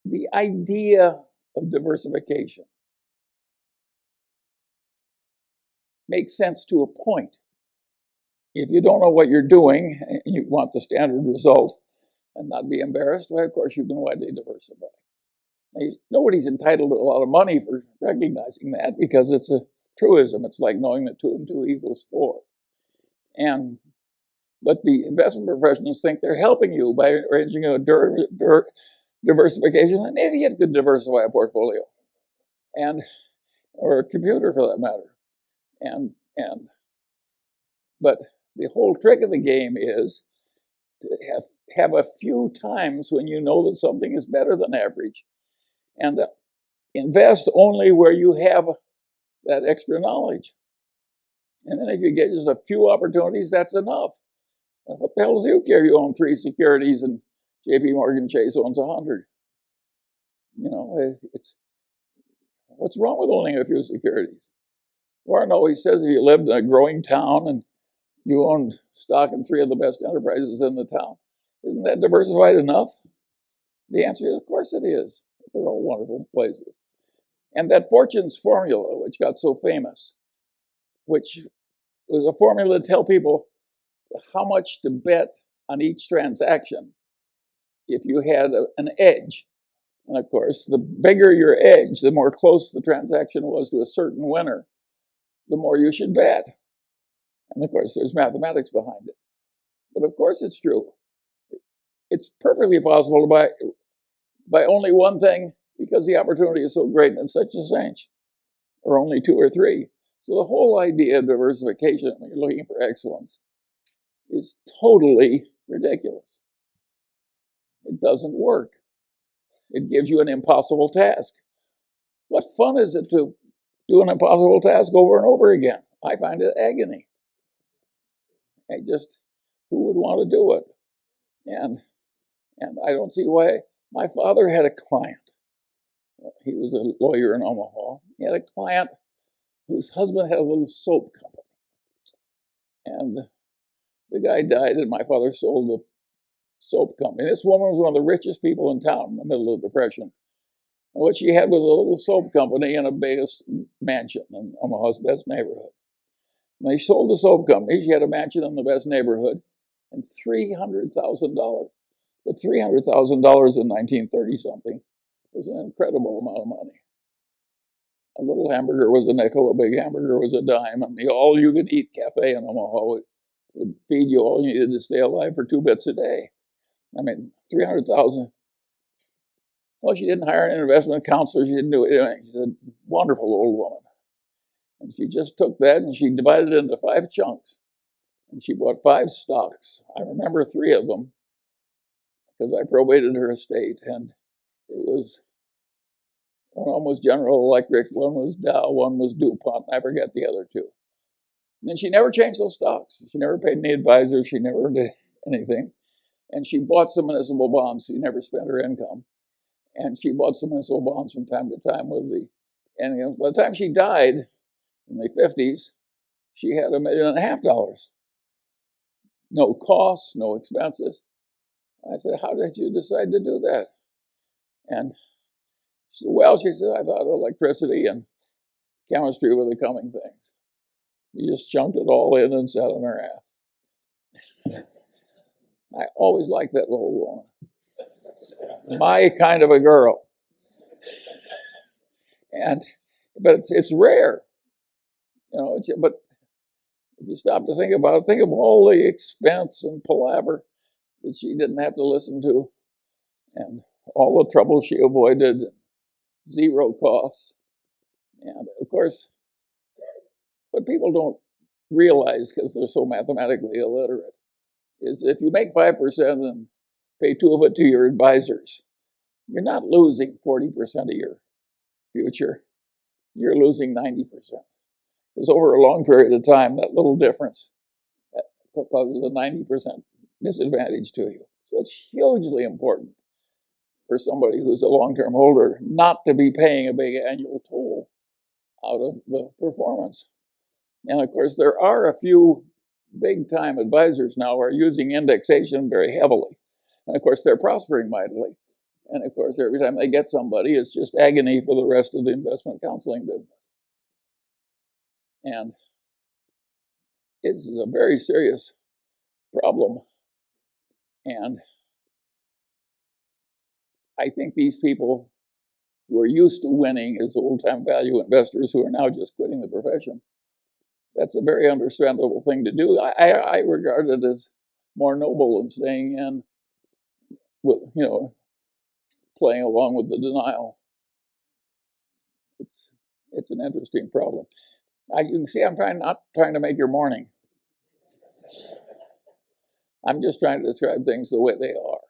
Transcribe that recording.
the idea of diversification makes sense to a point. If you don't know what you're doing and you want the standard result and not be embarrassed, well, of course, you can widely diversify. Now, nobody's entitled to a lot of money for recognizing that because it's a truism. It's like knowing that 2 and 2 equals 4. But the investment professionals think they're helping you by arranging a diversification. An idiot could diversify a portfolio, or a computer for that matter. But the whole trick of the game is to have a few times when you know that something is better than average, and invest only where you have that extra knowledge. And then if you get just a few opportunities, that's enough. And what the hell does you care? You own 3 securities and JP Morgan Chase owns 100. What's wrong with owning a few securities? Warren always says if you lived in a growing town and you owned stock in 3 of the best enterprises in the town, isn't that diversified enough? The answer is, of course it is. They're all wonderful places. And that Fortune's formula, which got so famous, which was a formula to tell people how much to bet on each transaction if you had an edge. And of course, the bigger your edge, the more close the transaction was to a certain winner, the more you should bet. And of course, there's mathematics behind it. But of course, it's true. It's perfectly possible to buy only one thing because the opportunity is so great and such a cinch, or only 2 or 3. So the whole idea of diversification, when you're looking for excellence, is totally ridiculous. It doesn't work. It gives you an impossible task. What fun is it to do an impossible task over and over again? I find it agony. Who would want to do it? And I don't see why. My father had a client. He was a lawyer in Omaha. He had a client whose husband had a little soap company. And the guy died, and my father sold the soap company. This woman was one of the richest people in town in the middle of the Depression. And what she had was a little soap company and a big mansion in Omaha's best neighborhood. And they sold the soap company. She had a mansion in the best neighborhood and $300,000. But $300,000 in 1930-something was an incredible amount of money. A little hamburger was a nickel, a big hamburger was a dime, and the all-you-can-eat cafe in Omaha would feed you all you needed to stay alive for 2 bits a day. I mean, $300,000. Well, she didn't hire an investment counselor. She didn't do anything. She's a wonderful old woman. And she just took that and she divided it into 5 chunks. And she bought 5 stocks. I remember 3 of them because I probated her estate. And it was, one was General Electric, one was Dow, one was DuPont. I forget the other 2. And then she never changed those stocks. She never paid any advisor. She never did anything. And she bought some municipal bonds. She never spent her income. And she bought some municipal bonds from time to time and by the time she died in the 50s, she had $1.5 million. No costs, no expenses. I said, how did you decide to do that? And she said, well, she said, I thought electricity and chemistry were the coming things. We just chunked it all in and sat on our ass. I always liked that little woman. My kind of a girl. But it's rare. But if you stop to think about it, think of all the expense and palaver that she didn't have to listen to, and all the trouble she avoided, 0 costs. And of course, what people don't realize, because they're so mathematically illiterate, is if you make 5% and pay 2 of it to your advisors, you're not losing 40% of your future. You're losing 90%. Because over a long period of time, that little difference causes a 90% disadvantage to you. So it's hugely important for somebody who's a long-term holder not to be paying a big annual toll out of the performance. And of course, there are a few big-time advisors now who are using indexation very heavily. And of course, they're prospering mightily. And of course, every time they get somebody, it's just agony for the rest of the investment counseling business. And it's a very serious problem. And I think these people who are used to winning as old-time value investors who are now just quitting the profession, that's a very understandable thing to do. I regard it as more noble than staying in with, playing along with the denial. It's an interesting problem. You can see I'm not trying to make your morning. I'm just trying to describe things the way they are.